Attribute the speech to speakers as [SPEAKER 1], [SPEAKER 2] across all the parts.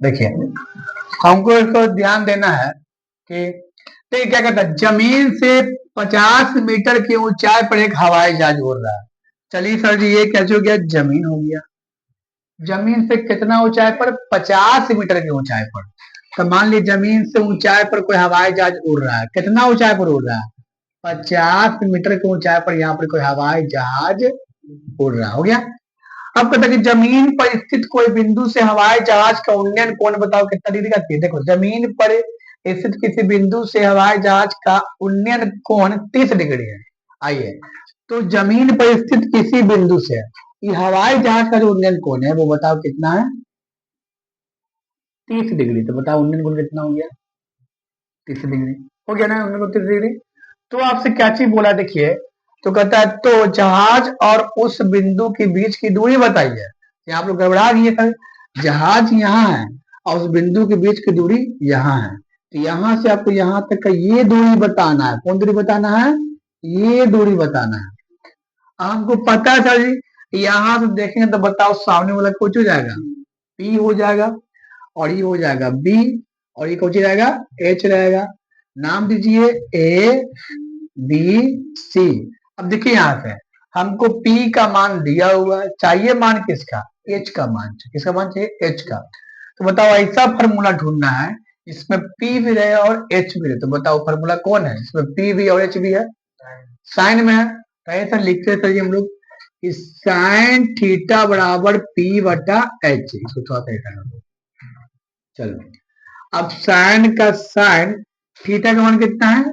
[SPEAKER 1] देखिए हमको इसको ध्यान देना है कि तो क्या कहता है, जमीन से 50 मीटर की ऊंचाई पर एक हवाई जहाज उड़ रहा है। चलिए सर जी, ये कैसे हो गया? जमीन हो गया। जमीन से कितना ऊंचाई पर? 50 मीटर की ऊंचाई पर। तो मान लीजिए जमीन से ऊंचाई पर कोई हवाई जहाज उड़ रहा है। कितना ऊंचाई पर उड़ रहा है? 50 मीटर की ऊंचाई पर यहाँ पर कोई हवाई जहाज उड़ रहा। हो गया। अब कहता है कि जमीन पर स्थित कोई बिंदु से हवाई जहाज का उन्नयन कोण बताओ कितना डिग्री का? देखो, जमीन पर स्थित किसी बिंदु से हवाई जहाज का उन्नयन कोण 30 डिग्री है। आइए, तो जमीन पर स्थित किसी बिंदु से ये हवाई जहाज का जो उन्नयन कोण है वो बताओ कितना है? 30 डिग्री। तो बताओ उन्नयन कोण कितना हो गया? 30 डिग्री। हो गया ना उन्नयन कोण 30 डिग्री। तो आपसे क्या चीज बोला? देखिए, तो कहता है तो जहाज और उस बिंदु के बीच की दूरी बताइए। यहाँ पर गड़बड़ा गई है सर। जहाज यहाँ है और उस बिंदु के बीच की दूरी यहाँ है। तो यहाँ से आपको यहाँ तक का ये दूरी बताना है। कौन दूरी बताना है? ये दूरी बताना है। आपको पता है सर जी, यहाँ से देखेंगे तो बताओ सामने वाला कुछ हो जाएगा, पी हो जाएगा, और ये हो जाएगा बी, और ये कुछ जाएगा एच रहेगा। नाम दीजिए ए बी सी। अब देखिए यहाँ से हमको P का मान दिया हुआ है, चाहिए मान किसका? H का मान। किसका मान चाहिए? H का। तो बताओ ऐसा फार्मूला ढूंढना है इसमें P भी रहे और H भी रहे। तो बताओ फार्मूला कौन है इसमें P भी और H भी है? साइन में है। तो ऐसा लिखते हैं हम लोग कि साइन थीटा बराबर P बटा H। इसको थोड़ा सा ऐसा कर दो। चलो, अब साइन का साइन, थीटा का मान कितना है?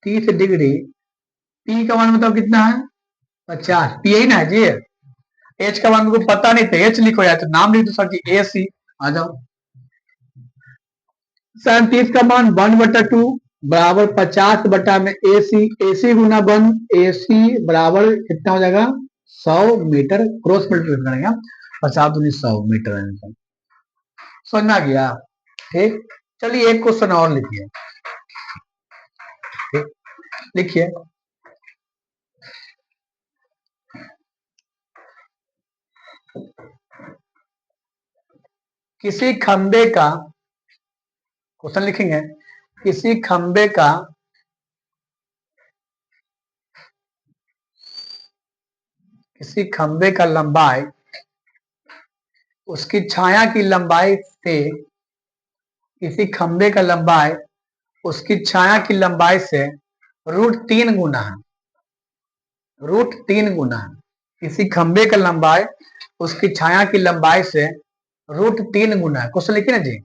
[SPEAKER 1] 30 डिग्री। पी का मान बताओ कितना है? 50। पी यही ना है जी। एच का मान मुझको पता नहीं था, एच लिखो यार, तो नाम लिख दो सर जी, ए सी। आ जाओ। साइन 30 का मान 1/2 बराबर 50 बटा में ए सी। ए सी गुना 1, ए सी बराबर कितना हो जाएगा? 100 मीटर। क्रॉस मल्टीप्लाई करेंगे 50 दूनी 100 मीटर। समझ में आ गया? ठीक। चलिए एक क्वेश्चन और लिखिए। ठीक, लिखिए। किसी खंबे का, क्वेश्चन लिखेंगे, किसी खंबे का लंबाई उसकी छाया की लंबाई से, किसी खंबे का लंबाई उसकी छाया की लंबाई से √3 गुना है। √3 गुना है। किसी खंबे का लंबाई उसकी छाया की लंबाई से √3 गुना है। क्वेश्चन लिखिए ना जी।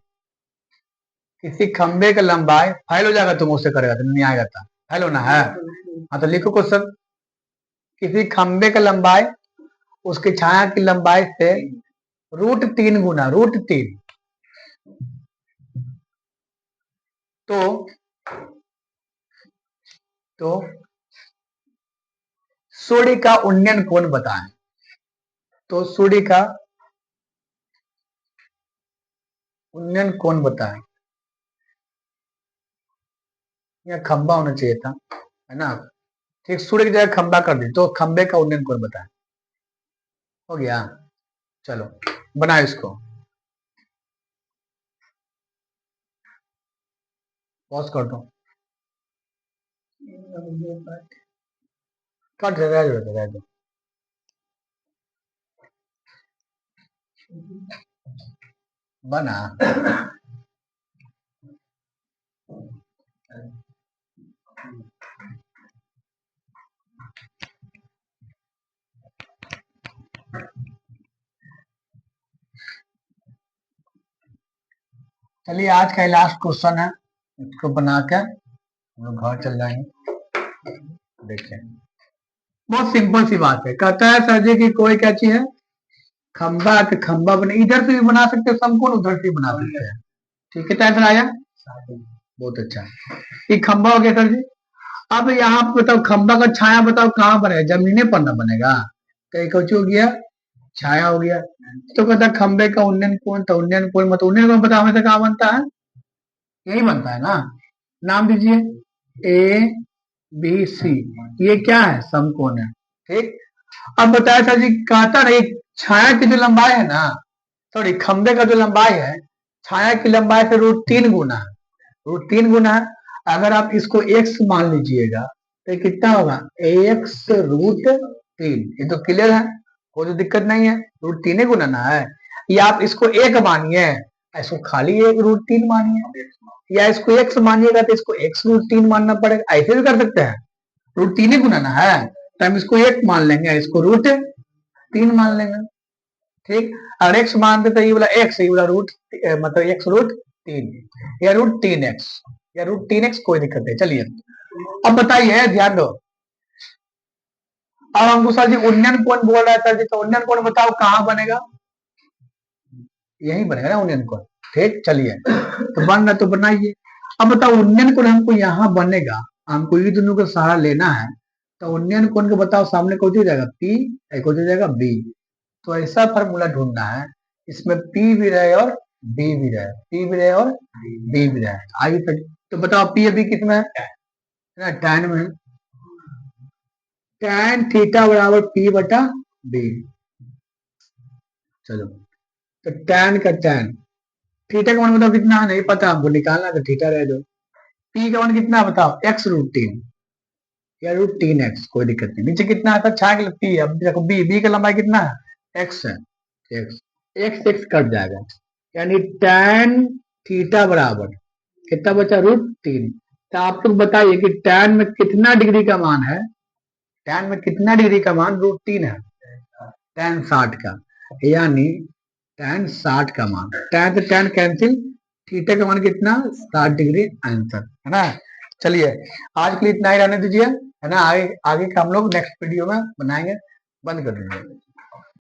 [SPEAKER 1] किसी खंबे का लंबाई, फाइल हो जाएगा, तुम उससे करेगा तो नहीं आएगा था, फाइल होना है। हाँ तो लिखो क्वेश्चन। किसी खंबे का लंबाई उसकी छाया की लंबाई से √3 गुना, √3। तो सूर्य का उन्नयन कोण बताएं। तो सूर्य का उन्नयन कोण बताएं। यह खंबा होना चाहिए था, है ना? ठीक, सूर्य की जगह खंबा कर दी, तो खंबे का उन्नयन कोण बताएं। हो गया। चलो बनाओ इसको। पॉज कर दो। कट रह दो। बना। चलिए आज का लास्ट क्वेश्चन है, इसको बना के हम लोग घर चल जाएंगे। देखिए बहुत सिंपल सी बात है। कहता है सर जी की कोई क्या चीज है? खंबा। के खंबा बने, इधर से भी बना सकते हैं समकोण, उधर से भी बना सकते हैं। ठीक है, तो आंसर आया। बहुत अच्छा। ये खंबा हो गया सर जी। अब यहाँ पे बताओ खंबा का छाया बताओ कहाँ बनेगा? जमीने पर ना बनेगा। तो एक हो गया छाया हो गया। तो कहता खंबे का उन्नयन कोण, तो उन्नयन कोण मतलब उन्नयन कोण बताओ हमें कहाँ बनता है? यही बनता है ना। नाम दीजिए ए बी सी। ये क्या है? समकोण है। ठीक। अब बताया था जी, कहता नहीं छाया की जो लंबाई है ना, सॉरी खंबे का जो लंबाई है छाया की लंबाई से √3 गुना है, √3 गुना है। अगर आप इसको x मान लीजिएगा तो कितना होगा x√3। ये तो क्लियर है, कोई तो दिक्कत नहीं है, √3 गुना ना है। या आप इसको एक मानिए, इसको खाली एक √3 मानिए, या इसको x मानिएगा तो इसको x√3 मानना पड़ेगा। ऐसे भी कर सकते हैं, √3 गुना ना है तो हम इसको एक मान लेंगे, इसको √3 मान लेंगे। ठीक, और x मानते तो ये वाला x, ये वाला रूट मतलब x√3 या √3x या √3x, कोई दिक्कत नहीं। चलिए अब बताइए, ध्यान दो। अब हमको सर जी उन्नयन कोण बोल रहा है सर जी, तो उन्नयन कोण बताओ कहाँ बनेगा? यही बनेगा ना उन्नयन कोण। ठीक, चलिए तो बन रहा तो बनाइए। अब बताओ उन्नयन कोण हमको यहाँ बनेगा, हमको ये दोनों का सहारा लेना है, तो उन्नयन कोण को बताओ सामने कौन हो जाएगा P, एक हो जाएगा B। तो ऐसा फार्मूला ढूंढना है इसमें P भी रहे और B भी रहे, P भी रहे और B भी रहे। आगे तक तो बताओ P अभी कितना है ना, tan में, tan थीटा बराबर P बटा B। चलो तो tan का tan, थीटा का मान बताओ कितना है, नहीं पता हमको, निकालना तो थीटा रह दो। P का मान कितना बताओ x√3 या √3x, कोई दिक्कत नहीं। नीचे कितना आता छाग लगती है। अब देखो B का लंबाई कितना है, x है, x कट जाएगा, यानी tan थीटा बराबर कितना बचा √3। तो आप लोग बताइए कि tan में कितना डिग्री का मान है, tan में कितना डिग्री का मान √3 है, tan 60 का, यानी tan 60 का मान, tan से tan कैंसिल, थीटा का मान कितना 60 डिग्री आंसर है ना। चलिए आज के लिए इतना ही रहने दीजिए, है ना। आगे आगे का हम लोग नेक्स्ट वीडियो में बनाएंगे। बंद कर दीजिए।